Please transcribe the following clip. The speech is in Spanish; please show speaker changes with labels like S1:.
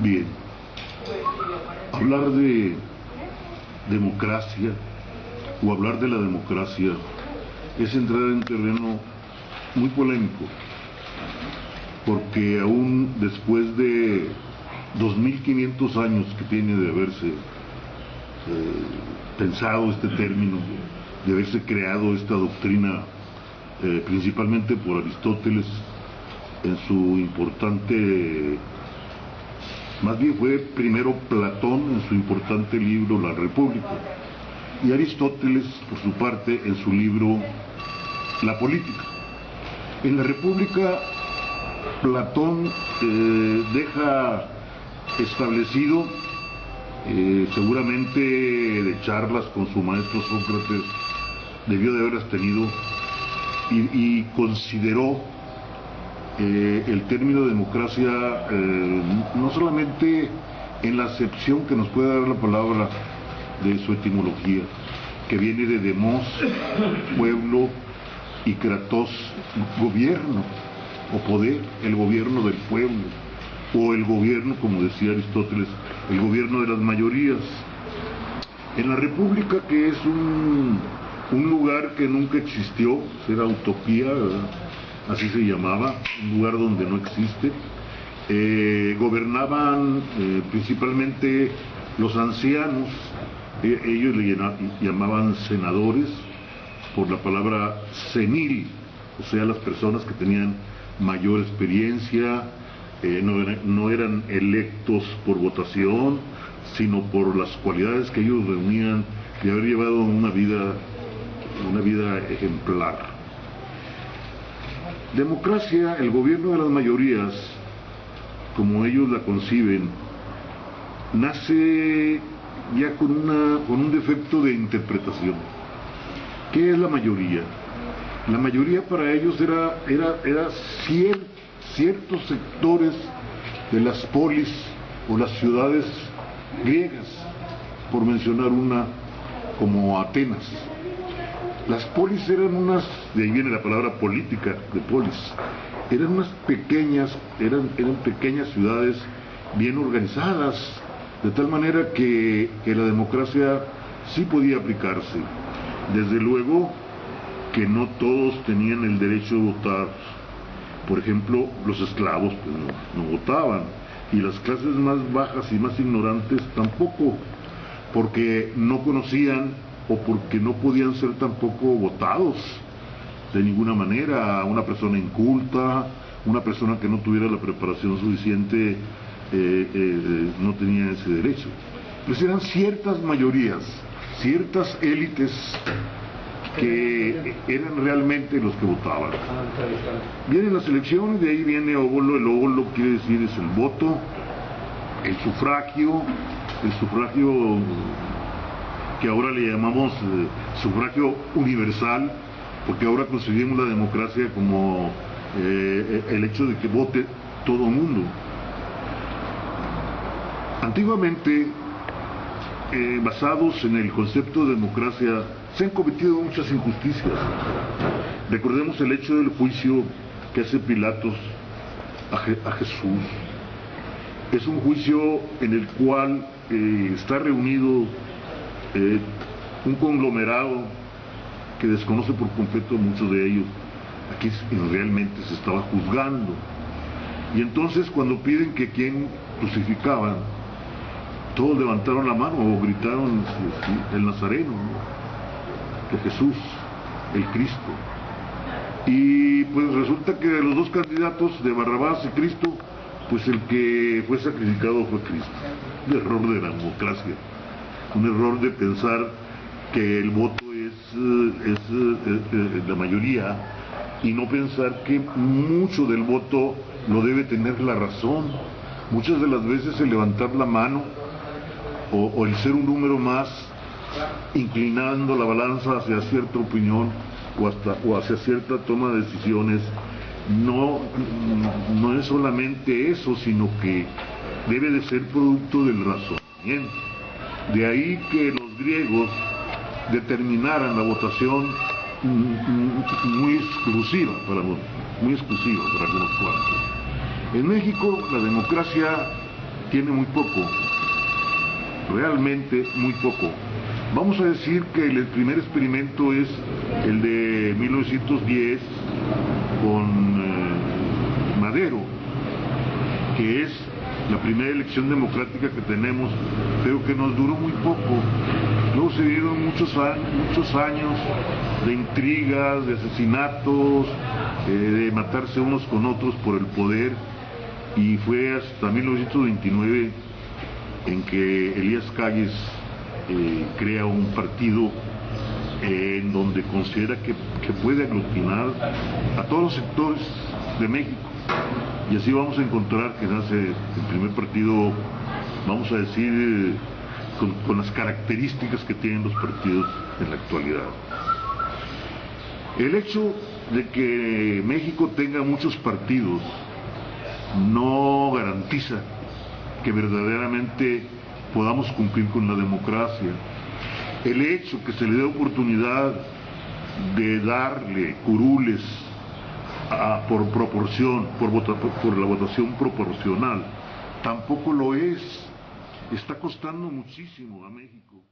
S1: Bien, hablar de democracia o hablar de la democracia es entrar en terreno muy polémico, porque aún después de 2500 años que tiene de haberse pensado este término, de haberse creado esta doctrina, principalmente por Aristóteles en su importante, más bien fue primero Platón en su importante libro La República, y Aristóteles por su parte en su libro La Política. En La República Platón deja establecido, seguramente de charlas con su maestro Sócrates debió de haberlas tenido, y consideró el término democracia no solamente en la acepción que nos puede dar la palabra de su etimología, que viene de demos, pueblo, y kratos, gobierno o poder, el gobierno del pueblo, o el gobierno, como decía Aristóteles, el gobierno de las mayorías. En la República, que es un lugar que nunca existió, era utopía, ¿verdad? Así se llamaba, un lugar donde no existe, gobernaban principalmente los ancianos. Ellos le llamaban senadores por la palabra senil, o sea, las personas que tenían mayor experiencia, no eran electos por votación, sino por las cualidades que ellos reunían de haber llevado una vida ejemplar. Democracia, el gobierno de las mayorías, como ellos la conciben, nace ya con un defecto de interpretación. ¿Qué es la mayoría? La mayoría para ellos era ciertos sectores de las polis o las ciudades griegas, por mencionar una, como Atenas. Las polis eran unas, de ahí viene la palabra política de polis, eran unas pequeñas, eran pequeñas ciudades bien organizadas, de tal manera que la democracia sí podía aplicarse. Desde luego que no todos tenían el derecho de votar. Por ejemplo, los esclavos pues, no votaban, y las clases más bajas y más ignorantes tampoco, porque no conocían o porque no podían ser tampoco votados de ninguna manera. Una persona inculta, una persona que no tuviera la preparación suficiente, no tenía ese derecho. Pues eran ciertas mayorías, ciertas élites que eran realmente los que votaban. Vienen las elecciones, de ahí viene óbolo. El óbolo quiere decir es el voto, el sufragio que ahora le llamamos sufragio universal, porque ahora concebimos la democracia como el hecho de que vote todo el mundo. Antiguamente, basados en el concepto de democracia, se han cometido muchas injusticias. Recordemos el hecho del juicio que hace Pilatos a Jesús. Es un juicio en el cual está reunido un conglomerado que desconoce por completo a muchos de ellos. Aquí realmente se estaba juzgando. Y entonces cuando piden que quien crucificaban, todos levantaron la mano o gritaron el Nazareno, ¿no? De Jesús, el Cristo. Y pues resulta que de los dos candidatos, de Barrabás y Cristo, pues el que fue sacrificado fue Cristo. Un error de la democracia, un error de pensar que el voto es la mayoría, y no pensar que mucho del voto lo debe tener la razón. Muchas de las veces el levantar la mano o el ser un número más, inclinando la balanza hacia cierta opinión o hacia cierta toma de decisiones, no es solamente eso, sino que debe de ser producto del razonamiento. De ahí que los griegos determinaran la votación muy exclusiva para algunos cuantos. En México la democracia tiene muy poco, realmente muy poco. Vamos a decir que el primer experimento es el de 1910 con Madero, que es la primera elección democrática que tenemos, pero que nos duró muy poco. Luego se dieron muchos años de intrigas, de asesinatos, de matarse unos con otros por el poder, y fue hasta 1929 en que Elías Calles crea un partido en donde considera que puede aglutinar a todos los sectores de México. Y así vamos a encontrar que nace el primer partido, vamos a decir, con las características que tienen los partidos en la actualidad. El hecho de que México tenga muchos partidos no garantiza que verdaderamente podamos cumplir con la democracia. El hecho que se le dé oportunidad de darle curules por proporción, por la votación proporcional, tampoco lo es. Está costando muchísimo a México.